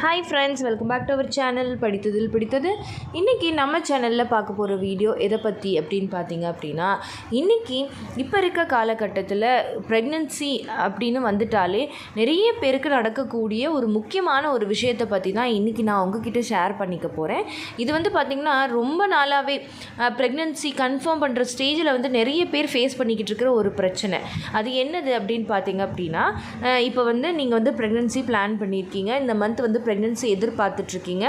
Hi friends, welcome back to our channel படித்ததில் பிடித்தது. இன்றைக்கி நம்ம சேனலில் பார்க்க போகிற வீடியோ எதை பற்றி அப்படின்னு பார்த்தீங்க அப்படின்னா, இன்றைக்கி இப்போ இருக்க காலகட்டத்தில் ப்ரெக்னென்சி அப்படின்னு வந்துட்டாலே நிறைய பேருக்கு நடக்கக்கூடிய ஒரு முக்கியமான ஒரு விஷயத்தை பற்றி தான் இன்றைக்கி நான் உங்ககிட்ட ஷேர் பண்ணிக்க போகிறேன். இது வந்து பார்த்திங்கன்னா ரொம்ப நாளாகவே ப்ரெக்னென்சி கன்ஃபார்ம் பண்ணுற ஸ்டேஜில் வந்து நிறைய பேர் ஃபேஸ் பண்ணிக்கிட்டு இருக்கிற ஒரு பிரச்சனை. அது என்னது அப்படின்னு பார்த்தீங்க அப்படின்னா, இப்போ வந்து நீங்கள் வந்து ப்ரெக்னென்சி பிளான் பண்ணியிருக்கீங்க, இந்த மந்த் வந்து ப்ரெக்னென்சி எதிர்பார்த்துட்ருக்கீங்க.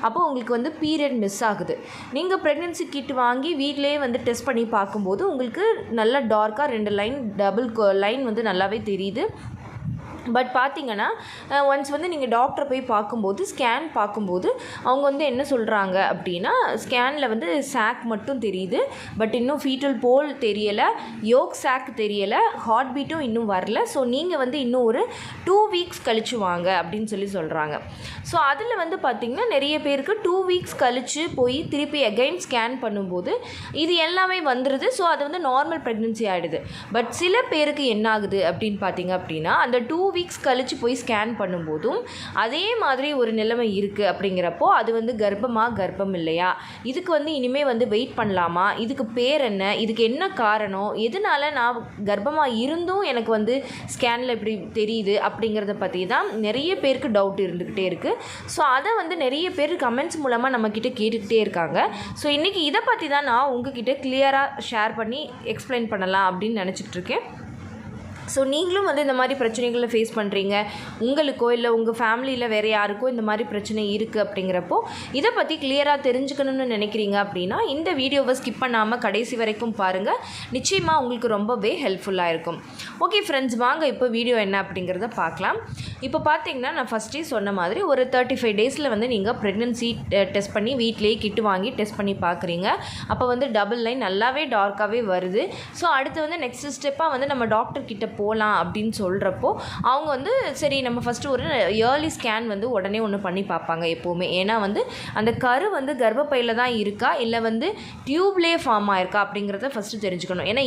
அப்போது உங்களுக்கு வந்து பீரியட் மிஸ் ஆகுது. நீங்கள் ப்ரெக்னென்சி கிட் வாங்கி வீட்டிலே வந்து டெஸ்ட் பண்ணி பார்க்கும்போது உங்களுக்கு நல்லா டார்க்காக 2 லைன் டபுள் லைன் வந்து நல்லாவே தெரியுது. பட் பார்த்திங்கன்னா ஒன்ஸ் வந்து நீங்கள் டாக்டரை போய் பார்க்கும்போது ஸ்கேன் பார்க்கும்போது அவங்க வந்து என்ன சொல்கிறாங்க அப்படின்னா, ஸ்கேனில் வந்து சாக் மட்டும் தெரியுது, பட் இன்னும் ஃபீட்டல் போல் தெரியலை, யோக் சாக் தெரியலை, ஹார்ட் பீட்டும் இன்னும் வரல. ஸோ நீங்கள் வந்து இன்னும் ஒரு 2 வீக்ஸ் கழிச்சு வாங்க அப்படின்னு சொல்கிறாங்க. ஸோ அதில் வந்து பார்த்திங்கன்னா நிறைய பேருக்கு 2 வீக்ஸ் கழித்து போய் திருப்பி அகைன் ஸ்கேன் பண்ணும்போது இது எல்லாமே வந்துடுது. ஸோ அது வந்து நார்மல் ப்ரெக்னென்சி ஆகிடுது. பட் சில பேருக்கு என்ன ஆகுது அப்படின்னு பார்த்திங்க அப்படின்னா, அந்த 2 வீக்ஸ் கழித்து போய் ஸ்கேன் பண்ணும்போதும் அதே மாதிரி ஒரு நிலைமை இருக்குது. அப்படிங்கிறப்போ அது வந்து கர்ப்பம் இல்லையா, இதுக்கு வந்து இனிமேல் வந்து வெயிட் பண்ணலாமா, இதுக்கு பேர் என்ன, இதுக்கு என்ன காரணம், எதனால் நான் கர்ப்பமாக இருந்தும் எனக்கு வந்து ஸ்கேனில் இப்படி தெரியுது அப்படிங்கிறத பற்றி தான் நிறைய பேருக்கு டவுட் இருந்துக்கிட்டே இருக்குது. ஸோ அதை வந்து நிறைய பேர் கமெண்ட்ஸ் மூலமாக நம்மக்கிட்ட கேட்டுக்கிட்டே இருக்காங்க. ஸோ இன்றைக்கி இதை பற்றி தான் நான் உங்ககிட்ட கிளியராக ஷேர் பண்ணி எக்ஸ்பிளைன் பண்ணலாம் அப்படின்னு நினச்சிட்டு இருக்கேன். ஸோ நீங்களும் வந்து இந்த மாதிரி பிரச்சனைகளை ஃபேஸ் பண்ணுறீங்க, உங்களுக்கோ இல்லை உங்கள் ஃபேமிலியில் வேறு யாருக்கோ இந்த மாதிரி பிரச்சனை இருக்குது அப்படிங்கிறப்போ இதை பற்றி கிளியராக தெரிஞ்சுக்கணும்னு நினைக்கிறீங்க அப்படின்னா இந்த வீடியோவை ஸ்கிப் பண்ணாமல் கடைசி வரைக்கும் பாருங்கள். நிச்சயமாக உங்களுக்கு ரொம்பவே ஹெல்ப்ஃபுல்லாக இருக்கும். ஓகே ஃப்ரெண்ட்ஸ், வாங்க இப்போ வீடியோ என்ன அப்படிங்கிறத பார்க்கலாம். இப்போ பார்த்தீங்கன்னா நான் ஃபஸ்ட்டே சொன்ன மாதிரி ஒரு 35 டேஸில் வந்து நீங்கள் ப்ரெக்னென்சி டெஸ்ட் பண்ணி வீட்டிலேயே கிட்டு வாங்கி டெஸ்ட் பண்ணி பார்க்குறீங்க. அப்போ வந்து டபுள் லைன் நல்லாவே டார்க்காகவே வருது. ஸோ அடுத்து வந்து நெக்ஸ்ட் ஸ்டெப்பாக வந்து நம்ம டாக்டர் கிட்ட போகலாம் அப்படின்னு சொல்கிறப்போ அவங்க வந்து சரி நம்ம ஃபஸ்ட்டு ஒரு இயர்லி ஸ்கேன் வந்து உடனே ஒன்று பண்ணி பார்ப்பாங்க எப்போவுமே. ஏன்னா வந்து அந்த கரு வந்து கர்ப்பப்பையில் தான் இருக்கா இல்லை வந்து டியூப்லேயே ஃபார்ம் ஆயிருக்கா அப்படிங்கிறத ஃபஸ்ட்டு தெரிஞ்சுக்கணும். ஏன்னா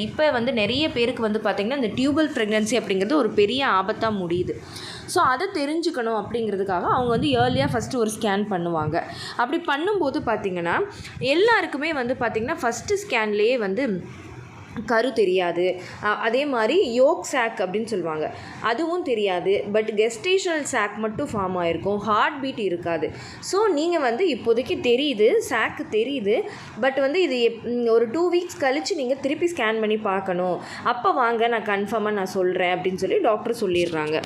இப்போ வந்து நிறைய பேருக்கு வந்து பார்த்திங்கன்னா இந்த டியூபல் ப்ரெக்னென்சி அப்படிங்கிறது ஒரு பெரிய ஆபத்தாக முடியுது. ஸோ அதை தெரிஞ்சுக்கணும் அப்படிங்கிறதுக்காக அவங்க வந்து இயர்லியாக ஃபஸ்ட்டு ஒரு ஸ்கேன் பண்ணுவாங்க. அப்படி பண்ணும்போது பார்த்திங்கன்னா எல்லாருக்குமே வந்து பார்த்திங்கன்னா ஃபஸ்ட்டு ஸ்கேன்லேயே வந்து கரு தெரியாது. அதே மாதிரி யோக் சாக் அப்படின்னு சொல்லுவாங்க, அதுவும் தெரியாது. பட் கெஸ்டேஷனல் சாக் மட்டும் ஃபார்ம் ஆகிருக்கும், ஹார்ட் பீட் இருக்காது. ஸோ நீங்கள் வந்து இப்போதைக்கு தெரியுது, சாக்கு தெரியுது, பட் வந்து இது ஒரு 2 வீக்ஸ் கழித்து நீங்கள் திருப்பி ஸ்கேன் பண்ணி பார்க்கணும், அப்போ வாங்க நான் கன்ஃபார்மாக நான் சொல்கிறேன் அப்படின்னு சொல்லி டாக்டர் சொல்லிடுறாங்க.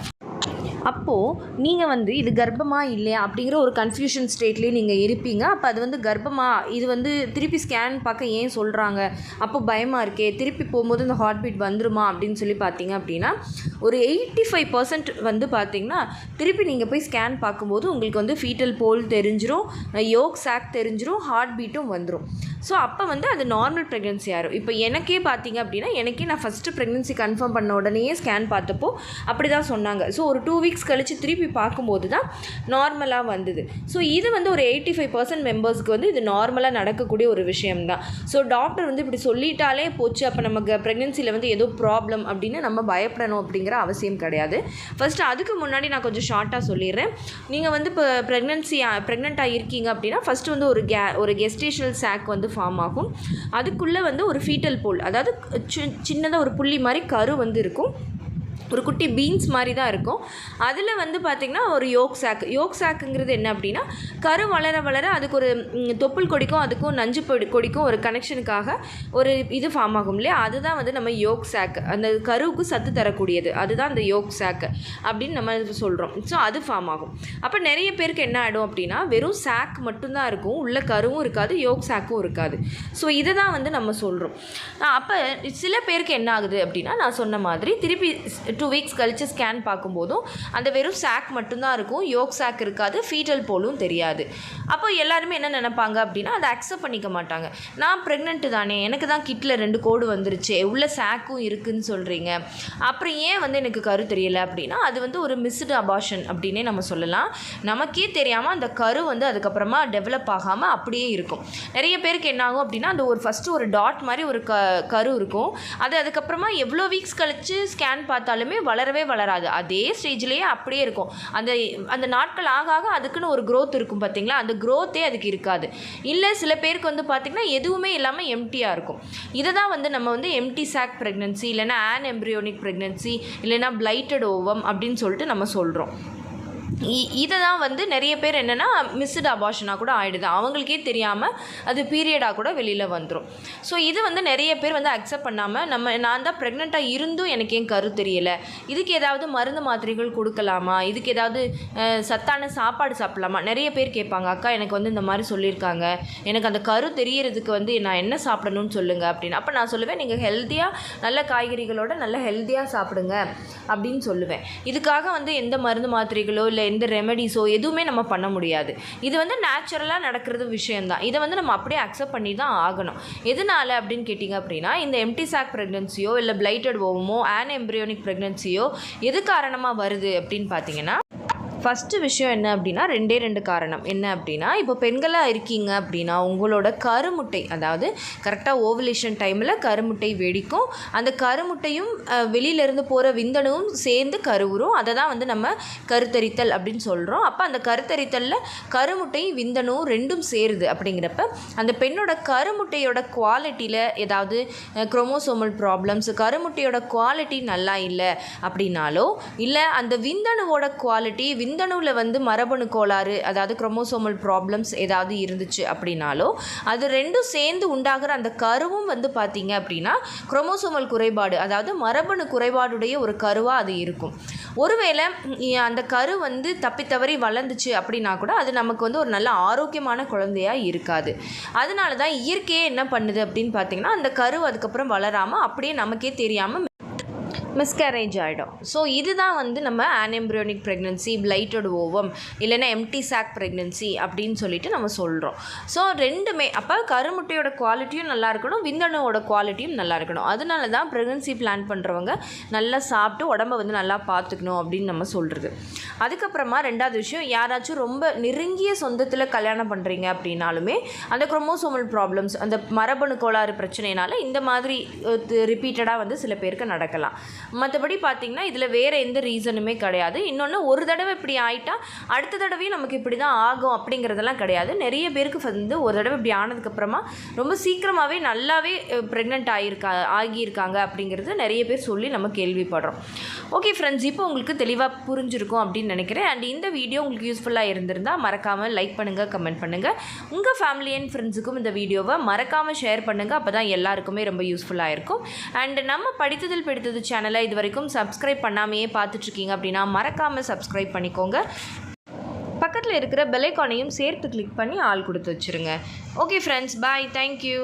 அப்போது நீங்கள் வந்து இது கர்ப்பமாக இல்லையா அப்படிங்கிற ஒரு கன்ஃபியூஷன் ஸ்டேட்லேயே நீங்கள் இருப்பீங்க. அப்போ அது வந்து கர்ப்பமாக இது வந்து திருப்பி ஸ்கேன் பார்க்க ஏன் சொல்கிறாங்க, அப்போ பயமாக இருக்கே, திருப்பி போகும்போது இந்த ஹார்ட் பீட் வந்துருமா அப்படின்னு சொல்லி பார்த்தீங்க அப்படின்னா ஒரு 85% வந்து பார்த்திங்கன்னா திருப்பி நீங்கள் போய் ஸ்கேன் பார்க்கும்போது உங்களுக்கு வந்து ஃபீட்டல் போல் தெரிஞ்சிடும், யோக் சாக் தெரிஞ்சிடும், ஹார்ட் பீட்டும் வந்துடும். ஸோ அப்போ வந்து அது நார்மல் ப்ரெக்னென்சி ஆகிடும். இப்போ எனக்கே பார்த்தீங்க அப்படின்னா நான் ஃபஸ்ட்டு ப்ரெக்னென்சி கன்ஃபார்ம் பண்ண உடனே ஸ்கேன் பார்த்தப்போ அப்படி தான் சொன்னாங்க. ஸோ ஒரு 2 வீக்ஸ் கழித்து திருப்பி பார்க்கும்போது தான் நார்மலாக வந்தது. ஸோ இது வந்து ஒரு 85% மெம்பர்ஸ்க்கு வந்து இது நார்மலாக நடக்கக்கூடிய ஒரு விஷயம்தான். ஸோ டாக்டர் வந்து இப்படி சொல்லிட்டாலே போச்சு, அப்போ நமக்கு ப்ரெக்னென்சியில் வந்து ஏதோ ப்ராப்ளம் அப்படின்னு நம்ம பயப்படணும் அப்படிங்கிற அவசியம் கிடையாது. ஃபஸ்ட்டு அதுக்கு முன்னாடி நான் கொஞ்சம் ஷார்ட்டாக சொல்லிடுறேன். நீங்கள் வந்து இப்போ ப்ரெக்னெண்ட்டாக இருக்கீங்க அப்படின்னா ஃபஸ்ட்டு வந்து ஒரு கெஸ்டேஷனல் சாக் வந்து ஃபார்ம் ஆகும். அதுக்குள்ளே வந்து ஒரு ஃபீட்டல் போல், அதாவது சின்னதாக ஒரு புள்ளி மாதிரி கரு வந்து இருக்கும், ஒரு குட்டி பீன்ஸ் மாதிரி தான் இருக்கும். அதில் வந்து பார்த்திங்கன்னா ஒரு யோக் சாக்குங்கிறது என்ன அப்படின்னா, கரு வளர வளர அதுக்கு ஒரு தொப்புள் கொடிக்கும் அதுக்கும் நஞ்சு கொடிக்கும் ஒரு கனெக்ஷனுக்காக ஒரு இது ஃபார்ம் ஆகும் இல்லையா, அதுதான் வந்து நம்ம யோக் சாக், அந்த கருவுக்கு சத்து தரக்கூடியது, அதுதான் அந்த யோக் சாக் அப்படின்னு நம்ம சொல்கிறோம். ஸோ அது ஃபார்ம் ஆகும். அப்போ நிறைய பேருக்கு என்ன ஆகிடும் அப்படின்னா வெறும் சாக் மட்டும்தான் இருக்கும், உள்ள கருவும் இருக்காது, யோக் சாக்கும் இருக்காது. ஸோ இதை தான் வந்து நம்ம சொல்கிறோம். அப்போ சில பேருக்கு என்ன ஆகுது அப்படின்னா, நான் சொன்ன மாதிரி திருப்பி 2 வீக்ஸ் கழித்து ஸ்கேன் பார்க்கும்போதும் அந்த வெறும் சாக் மட்டும்தான் இருக்கும், யோக் சாக் இருக்காது, ஃபீட்டல் போலும் தெரியாது. அப்போ எல்லாருமே என்ன நினைப்பாங்க அப்படின்னா அதை அக்செப்ட் பண்ணிக்க மாட்டாங்க. நான் ப்ரெக்னென்ட்டு தானே, எனக்கு தான் கிட்டில் 2 கோடு வந்துருச்சு, உள்ள சாக்கும் இருக்குதுன்னு சொல்கிறீங்க, அப்புறம் ஏன் வந்து எனக்கு கரு தெரியலை அப்படின்னா அது வந்து ஒரு மிஸ்டு அபார்ஷன் அப்படின்னே நம்ம சொல்லலாம். நமக்கே தெரியாமல் அந்த கரு வந்து அதுக்கப்புறமா டெவலப் ஆகாமல் அப்படியே இருக்கும். நிறைய பேருக்கு என்ன ஆகும் அப்படின்னா அந்த ஃபஸ்ட்டு ஒரு டாட் மாதிரி ஒரு கரு இருக்கும், அது அதுக்கப்புறமா எவ்வளோ வீக்ஸ் கழித்து ஸ்கேன் பார்த்தாலுமே எல்லாமே வளரவே வளராது, அதே ஸ்டேஜ்லேயே அப்படியே இருக்கும். அந்த அந்த நாட்கள் ஆக ஆக அதுக்குன்னு ஒரு க்ரோத் இருக்கும் பார்த்தீங்களா, அந்த க்ரோத்தே அதுக்கு இருக்காது. இல்லை சில பேருக்கு வந்து பார்த்திங்கன்னா எதுவுமே இல்லாமல் எம்டியாக இருக்கும். இதை தான் வந்து நம்ம வந்து எம்டி சாக் ப்ரெக்னன்சி இல்லைனா ஆன்எம்ப்ரியோனிக் ப்ரெக்னன்சி இல்லைனா பிளைட்டட் ஓவம் அப்படின்னு சொல்லிட்டு நம்ம சொல்கிறோம். இதை தான் வந்து நிறைய பேர் என்னென்னா மிஸ்டு அபார்ஷனாக கூட ஆகிடுது, அவங்களுக்கே தெரியாமல் அது பீரியடாக கூட வெளியில் வந்துடும். ஸோ இது வந்து நிறைய பேர் வந்து அக்செப்ட் பண்ணாமல் நான் தான் ப்ரெக்னெண்ட்டாக இருந்தும் எனக்கு ஏன் கரு தெரியலை, இதுக்கு ஏதாவது மருந்து மாத்திரைகள் கொடுக்கலாமா, இதுக்கு ஏதாவது சத்தான சாப்பாடு சாப்பிடலாமா, நிறைய பேர் கேட்பாங்க. அக்கா எனக்கு வந்து இந்த மாதிரி சொல்லியிருக்காங்க, எனக்கு அந்த கரு தெரியறதுக்கு வந்து நான் என்ன சாப்பிடணும்னு சொல்லுங்கள் அப்படின்னு. அப்போ நான் சொல்லுவேன், நீங்கள் ஹெல்த்தியாக நல்ல காய்கறிகளோட நல்ல ஹெல்த்தியாக சாப்பிடுங்க அப்படின்னு சொல்லுவேன். இதுக்காக வந்து எந்த மருந்து மாத்திரைகளோ இல்லை எந்த ரெமெடிஸோ எதுவுமே நம்ம பண்ண முடியாது. இது வந்து நேச்சுரலாக நடக்கிறது விஷயந்தான். இதை வந்து நம்ம அப்படியே அக்செப்ட் பண்ணி தான் ஆகணும். எதனால அப்படின்னு கேட்டிங்க அப்படின்னா, இந்த எம்டி சாக் ப்ரெக்னன்சியோ இல்லை பிளைட்டட் ஓவமோ ஆன்எம்ப்ரியோனிக் ப்ரெக்னன்சியோ எது காரணமாக வருது அப்படின்னு பார்த்தீங்கன்னா, ஃபஸ்ட்டு விஷயம் என்ன அப்படின்னா, 2 காரணம். என்ன அப்படின்னா, இப்போ பெண்களாக இருக்கீங்க அப்படின்னா உங்களோட கருமுட்டை, அதாவது கரெக்டாக ஓவலேஷன் டைமில் கருமுட்டை வெடிக்கும், அந்த கருமுட்டையும் வெளியிலேருந்து போகிற விந்தணுவும் சேர்ந்து கருவுறும். அதை தான் வந்து நம்ம கருத்தரித்தல் அப்படின்னு சொல்கிறோம். அப்போ அந்த கருத்தரித்தலில் கருமுட்டையும் விந்தணுவும் ரெண்டும் சேருது. அப்படிங்கிறப்ப அந்த பெண்ணோட கருமுட்டையோட குவாலிட்டியில் ஏதாவது குரோமோசோமல் ப்ராப்ளம்ஸ், கருமுட்டையோட குவாலிட்டி நல்லா இல்லை அப்படின்னாலோ, இல்லை அந்த விந்தணுவோட குவாலிட்டி, விந்தணுவில் வந்து மரபணு கோளாறு, அதாவது குரோமோசோமல் ப்ராப்ளம்ஸ் ஏதாவது இருந்துச்சு அப்படின்னாலோ, அது ரெண்டும் சேர்ந்து உண்டாகிற அந்த கருவும் வந்து பார்த்திங்க அப்படின்னா குரோமோசோமல் குறைபாடு, அதாவது மரபணு குறைபாடுடைய ஒரு கருவாக அது இருக்கும். ஒருவேளை அந்த கரு வந்து தப்பித்தவறி வளர்ந்துச்சு அப்படின்னா கூட அது நமக்கு வந்து ஒரு நல்ல ஆரோக்கியமான குழந்தையாக இருக்காது. அதனால தான் இயற்கையே என்ன பண்ணுது அப்படின்னு பார்த்திங்கன்னா, அந்த கரு அதுக்கப்புறம் வளராமல் அப்படியே நமக்கே தெரியாமல் மிஸ்கேரேஜ் ஆகிடும். ஸோ இதுதான் வந்து நம்ம ஆன்எம்ப்ரியோனிக் ப்ரெக்னன்சி, பிளைட்டட் ஓவம் இல்லைன்னா எம்டி சாக் ப்ரெக்னன்சி அப்படின்னு சொல்லிட்டு நம்ம சொல்கிறோம். ஸோ ரெண்டுமே அப்போ கருமுட்டையோட குவாலிட்டியும் நல்லா இருக்கணும், விந்தணுவோட குவாலிட்டியும் நல்லா இருக்கணும். அதனால தான் ப்ரெக்னன்சி பிளான் பண்ணுறவங்க நல்லா சாப்பிட்டு உடம்பை வந்து நல்லா பார்த்துக்கணும் அப்படின்னு நம்ம சொல்கிறது. அதுக்கப்புறமா 2வது விஷயம், யாராச்சும் ரொம்ப நெருங்கிய சொந்தத்தில் கல்யாணம் பண்ணுறீங்க அப்படின்னாலுமே அந்த குரோமோசோமல் ப்ராப்ளம்ஸ், அந்த மரபணு கோளாறு பிரச்சனையினால இந்த மாதிரி ரிப்பீட்டடாக வந்து சில பேருக்கு நடக்கலாம். மற்றபடி பார்த்திங்கன்னா இதில் வேறு எந்த ரீசனுமே கிடையாது. இன்னொன்று, ஒரு தடவை இப்படி ஆகிட்டா அடுத்த தடவையும் நமக்கு இப்படி தான் ஆகும் அப்படிங்கிறதெல்லாம் கிடையாது. நிறைய பேருக்கு வந்து ஒரு தடவை இப்படி ஆனதுக்கப்புறமா ரொம்ப சீக்கிரமாகவே நல்லாவே ப்ரெக்னென்ட் ஆகியிருக்காங்க அப்படிங்கிறது நிறைய பேர் சொல்லி நம்ம கேள்விப்படுறோம். ஓகே ஃப்ரெண்ட்ஸ், இப்போ உங்களுக்கு தெளிவாக புரிஞ்சிருக்கும் அப்படின்னு நினைக்கிறேன். அண்ட் இந்த வீடியோ உங்களுக்கு யூஸ்ஃபுல்லாக இருந்திருந்தால் மறக்காமல் லைக் பண்ணுங்கள், கமெண்ட் பண்ணுங்கள். உங்கள் ஃபேமிலி அண்ட் ஃப்ரெண்ட்ஸுக்கும் இந்த வீடியோவை மறக்காமல் ஷேர் பண்ணுங்கள். அப்போ தான் எல்லாருக்குமே ரொம்ப யூஸ்ஃபுல்லாக இருக்கும். அண்ட் நம்ம படித்ததில் பிடித்தது சேனலை இது வரைக்கும் சப்ஸ்கிரைப் பண்ணாமையே பார்த்துட்ருக்கீங்க அப்படின்னா மறக்காமல் சப்ஸ்கிரைப் பண்ணிக்கோங்க. பக்கத்தில் இருக்கிற பெல் ஐகானையும் சேர்த்து கிளிக் பண்ணி ஆல் கொடுத்து வச்சுருங்க. ஓகே ஃப்ரெண்ட்ஸ், பாய், தேங்க்யூ.